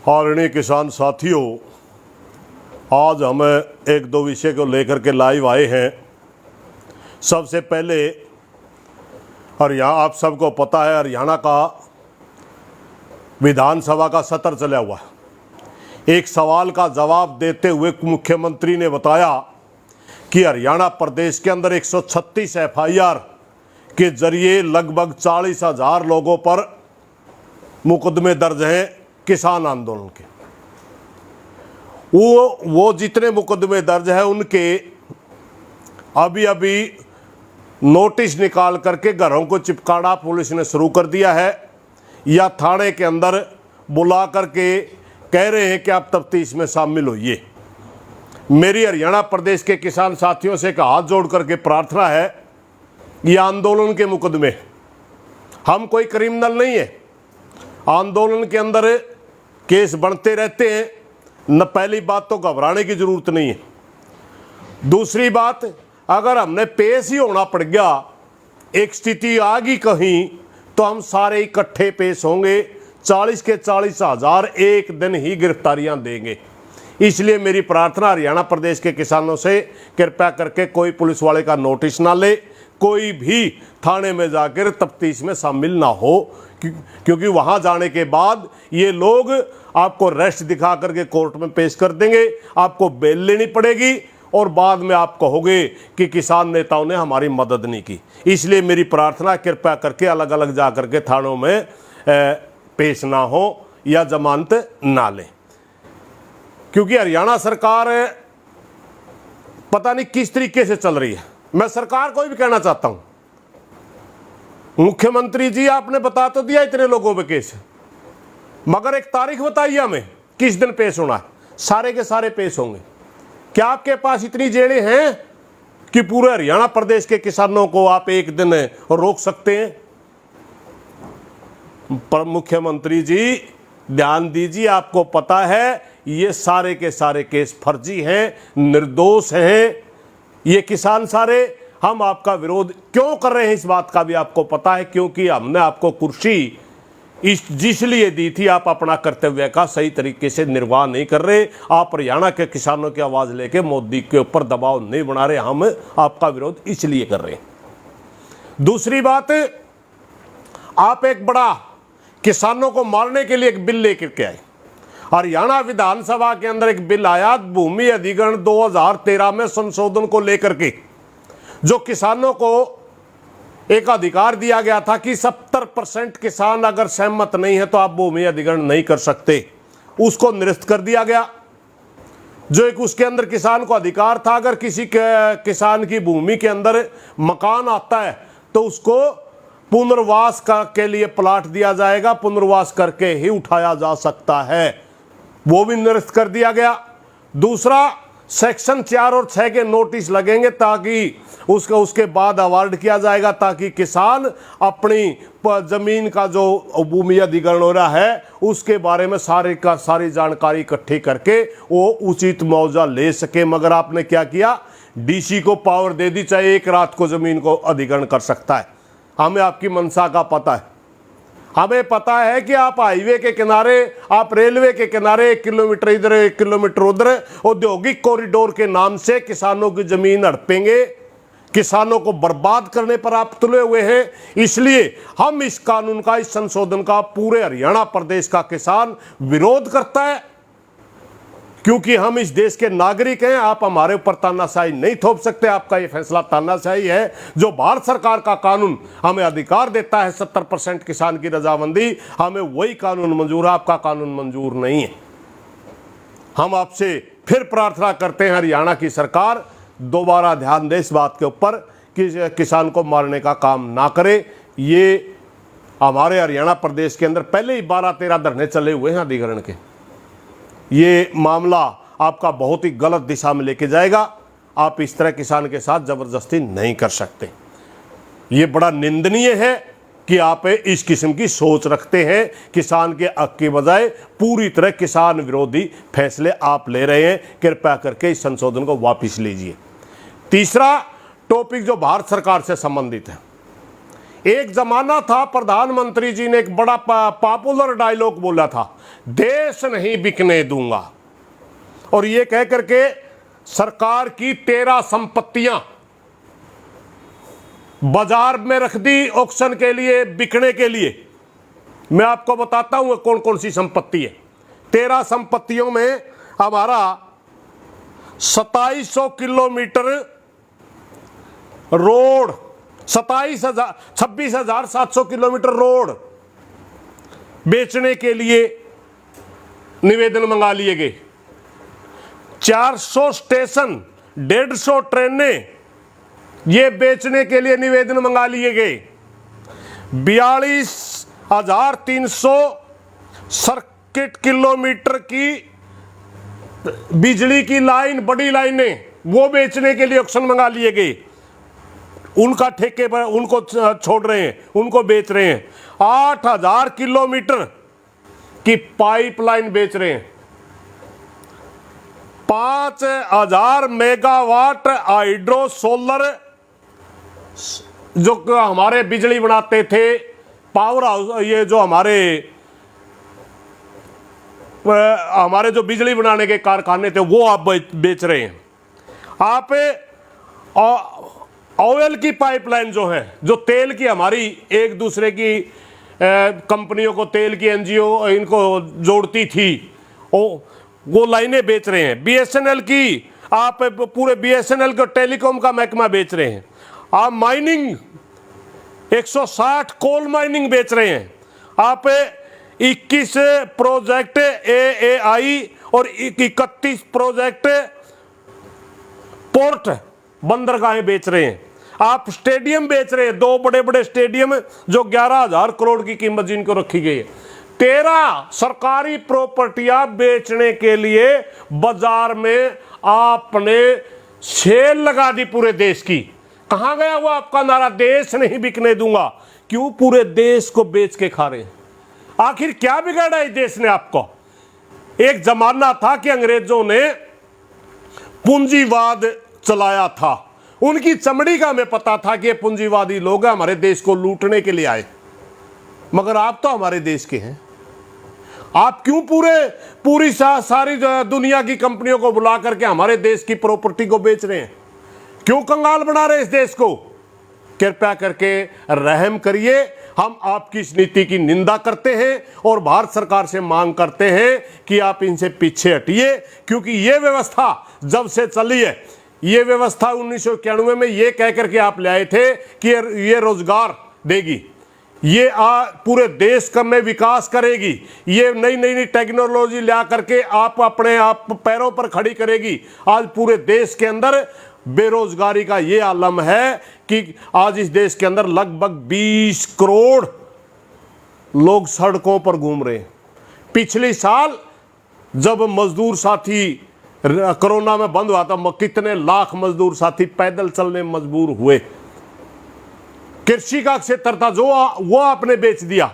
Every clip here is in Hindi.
आदरणीय किसान साथियों, आज हम एक दो विषय को लेकर के लाइव आए हैं। सबसे पहले हरियाणा, आप सबको पता है हरियाणा का विधानसभा का सत्र चला हुआ है। एक सवाल का जवाब देते हुए मुख्यमंत्री ने बताया कि हरियाणा प्रदेश के अंदर 136 एफआईआर के जरिए लगभग 40,000 लोगों पर मुकदमे दर्ज हैं किसान आंदोलन के। वो जितने मुकदमे दर्ज हैं उनके अभी नोटिस निकाल करके घरों को चिपकाना पुलिस ने शुरू कर दिया है, या थाने के अंदर बुला करके कह रहे हैं कि आप तफ्तीश में शामिल होइए। मेरी हरियाणा प्रदेश के किसान साथियों से एक हाथ जोड़ करके प्रार्थना है, ये आंदोलन के मुकदमे, हम कोई क्रिमिनल नहीं है। आंदोलन के अंदर केस बनते रहते हैं, न पहली बात तो घबराने की जरूरत नहीं है। दूसरी बात, अगर हमने पेश ही होना पड़ गया, एक स्थिति आ गई कहीं, तो हम सारे इकट्ठे पेश होंगे। 40 के 40,000 एक दिन ही गिरफ्तारियां देंगे। इसलिए मेरी प्रार्थना हरियाणा प्रदेश के किसानों से, कृपया करके कोई पुलिस वाले का नोटिस ना ले, कोई भी थाने में जाकर तफ्तीश में शामिल ना हो, क्योंकि वहां जाने के बाद ये लोग आपको रेस्ट दिखा करके कोर्ट में पेश कर देंगे, आपको बेल लेनी पड़ेगी और बाद में आप कहोगे कि किसान नेताओं ने हमारी मदद नहीं की। इसलिए मेरी प्रार्थना, कृपया करके अलग अलग जा करके थानों में पेश ना हो या जमानत ना लें, क्योंकि हरियाणा सरकार पता नहीं किस तरीके से चल रही है। मैं सरकार को भी कहना चाहता हूं, मुख्यमंत्री जी आपने बता तो दिया इतने लोगों पे केस, मगर एक तारीख बताइए हमें किस दिन पेश होना है। सारे के सारे पेश होंगे। क्या आपके पास इतनी जेलें हैं कि पूरे हरियाणा प्रदेश के किसानों को आप एक दिन रोक सकते हैं? पर मुख्यमंत्री जी ध्यान दीजिए, आपको पता है ये सारे के सारे केस फर्जी हैं, निर्दोष हैं। ये किसान सारे, हम आपका विरोध क्यों कर रहे हैं इस बात का भी आपको पता है, क्योंकि हमने आपको कुर्सी जिसलिए दी थी, आप अपना कर्तव्य का सही तरीके से निर्वाह नहीं कर रहे। आप हरियाणा के किसानों की आवाज लेके मोदी के ऊपर दबाव नहीं बना रहे, हम आपका विरोध इसलिए कर रहे हैं। दूसरी बात, आप एक बड़ा किसानों को मारने के लिए एक बिल लेकर के आए। हरियाणा विधानसभा के अंदर एक बिल आया भूमि अधिग्रहण 2013 में संशोधन को लेकर के, जो किसानों को एक अधिकार दिया गया था कि 70% किसान अगर सहमत नहीं है तो आप भूमि अधिग्रहण नहीं कर सकते, उसको निरस्त कर दिया गया। जो एक उसके अंदर किसान को अधिकार था, अगर किसी किसान की भूमि के अंदर मकान आता है तो उसको पुनर्वास के लिए प्लाट दिया जाएगा, पुनर्वास करके ही उठाया जा सकता है, वो भी निरस्त कर दिया गया। दूसरा, सेक्शन 4 और 6 के नोटिस लगेंगे ताकि उसके बाद अवार्ड किया जाएगा, ताकि किसान अपनी जमीन का जो भूमि अधिग्रहण हो रहा है उसके बारे में सारी जानकारी इकट्ठी करके वो उचित मुआवजा ले सके। मगर आपने क्या किया, डीसी को पावर दे दी, चाहे एक रात को जमीन को अधिग्रहण कर सकता है। हमें आपकी मंशा का पता है, हमें पता है कि आप हाईवे के किनारे, आप रेलवे के किनारे 1 किलोमीटर इधर 1 किलोमीटर उधर औद्योगिक कॉरिडोर के नाम से किसानों की जमीन हड़पेंगे, किसानों को बर्बाद करने पर आप तुले हुए हैं। इसलिए हम इस कानून का, इस संशोधन का पूरे हरियाणा प्रदेश का किसान विरोध करता है, क्योंकि हम इस देश के नागरिक हैं। आप हमारे ऊपर तानाशाही नहीं थोप सकते, आपका ये फैसला तानाशाही है। जो भारत सरकार का कानून हमें अधिकार देता है 70% किसान की रजामंदी, हमें वही कानून मंजूर है, आपका कानून मंजूर नहीं है। हम आपसे फिर प्रार्थना करते हैं, हरियाणा की सरकार दोबारा ध्यान दे इस बात के ऊपर कि किसान को मारने का काम ना करे। ये हमारे हरियाणा प्रदेश के अंदर पहले ही 12-13 धरने चले हुए हैं अधिग्रहण के। ये मामला आपका बहुत ही गलत दिशा में लेके जाएगा। आप इस तरह किसान के साथ जबरदस्ती नहीं कर सकते। ये बड़ा निंदनीय है कि आप इस किस्म की सोच रखते हैं। किसान के हक की बजाय पूरी तरह किसान विरोधी फैसले आप ले रहे हैं। कृपया करके इस संशोधन को वापस लीजिए। तीसरा टॉपिक जो भारत सरकार से संबंधित है, एक जमाना था, प्रधानमंत्री जी ने एक बड़ा पॉपुलर डायलॉग बोला था, देश नहीं बिकने दूंगा। और ये कह करके सरकार की 13 संपत्तियां बाजार में रख दी ऑक्शन के लिए, बिकने के लिए। मैं आपको बताता हूं कौन कौन सी संपत्ति है। 13 संपत्तियों में हमारा 2700 किलोमीटर रोड, 26,700 किलोमीटर रोड बेचने के लिए निवेदन मंगा लिए गए। 400 स्टेशन, 150 ट्रेनें ये बेचने के लिए निवेदन मंगा लिए गए। 42,300 सर्किट किलोमीटर की बिजली की लाइन, बड़ी लाइनें, वो बेचने के लिए ऑक्शन मंगा लिए गए। उनका ठेके पर उनको छोड़ रहे हैं, उनको बेच रहे हैं। 8,000 किलोमीटर की पाइपलाइन बेच रहे हैं। 5,000 मेगावाट हाइड्रो सोलर जो हमारे बिजली बनाते थे, पावर हाउस, ये जो हमारे जो बिजली बनाने के कारखाने थे, वो आप बेच रहे हैं। आप ऑयल की पाइपलाइन जो है, जो तेल की हमारी एक दूसरे की कंपनियों को, तेल की एनजीओ इनको जोड़ती थी, वो लाइनें बेच रहे हैं। बीएसएनएल की, आप पूरे बीएसएनएल को टेलीकॉम का महकमा बेच रहे हैं। आप माइनिंग 160 कोल माइनिंग बेच रहे हैं। आप 21 प्रोजेक्ट एएआई और 31 प्रोजेक्ट पोर्ट बंदरगाहें बेच रहे हैं। आप स्टेडियम बेच रहे हैं, 2 बड़े बड़े स्टेडियम जो 11,000 करोड़ की कीमत जिनको रखी गई है। 13 सरकारी प्रॉपर्टियां बेचने के लिए बाजार में आपने सेल लगा दी पूरे देश की। कहां गया वो आपका नारा, देश नहीं बिकने दूंगा? क्यों पूरे देश को बेच के खा रहे हैं? आखिर क्या बिगाड़ा इस देश ने आपको? एक जमाना था कि अंग्रेजों ने पूंजीवाद चलाया था, उनकी चमड़ी का हमें पता था कि ये पूंजीवादी लोग हमारे देश को लूटने के लिए आए। मगर आप तो हमारे देश के हैं। आप क्यों पूरी सारी दुनिया की कंपनियों को बुला करके हमारे देश की प्रॉपर्टी को बेच रहे हैं? क्यों कंगाल बना रहे हैं इस देश को? कृपया करके रहम करिए। हम आपकी इस नीति की निंदा करते हैं और भारत सरकार से मांग करते हैं कि आप इनसे पीछे हटिए, क्योंकि ये व्यवस्था जब से चली है, ये व्यवस्था 1991 में ये कह करके आप ले आए थे कि ये रोजगार देगी, ये पूरे देश का में विकास करेगी, ये नई नई टेक्नोलॉजी ला करके आप अपने आप पैरों पर खड़ी करेगी। आज पूरे देश के अंदर बेरोजगारी का ये आलम है कि आज इस देश के अंदर लगभग 20 करोड़ लोग सड़कों पर घूम रहे हैं। पिछले साल जब मजदूर साथी कोरोना में बंद हुआ था, कितने लाख मजदूर साथी पैदल चलने मजबूर हुए। कृषि का क्षेत्र था जो वो आपने बेच दिया।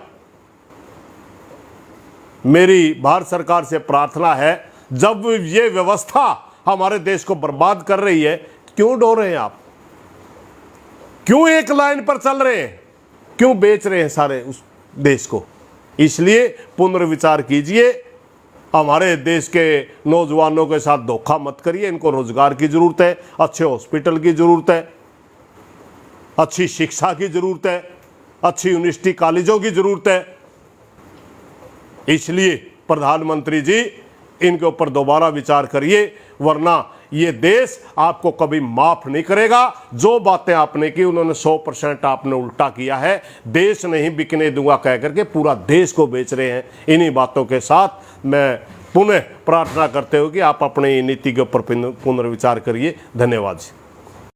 मेरी भारत सरकार से प्रार्थना है, जब ये व्यवस्था हमारे देश को बर्बाद कर रही है, क्यों डो रहे हैं आप? क्यों एक लाइन पर चल रहे हैं? क्यों बेच रहे हैं सारे उस देश को? इसलिए पुनर्विचार कीजिए। हमारे देश के नौजवानों के साथ धोखा मत करिए। इनको रोजगार की जरूरत है, अच्छे हॉस्पिटल की जरूरत है, अच्छी शिक्षा की जरूरत है, अच्छी यूनिवर्सिटी कॉलेजों की जरूरत है। इसलिए प्रधानमंत्री जी, इनके ऊपर दोबारा विचार करिए, वरना ये देश आपको कभी माफ नहीं करेगा। जो बातें आपने की, उन्होंने 100% आपने उल्टा किया है। देश नहीं बिकने दूंगा कह करके पूरा देश को बेच रहे हैं। इन्हीं बातों के साथ मैं पुनः प्रार्थना करते हुए कि आप अपने नीति के ऊपर पुनर्विचार करिए। धन्यवाद जी।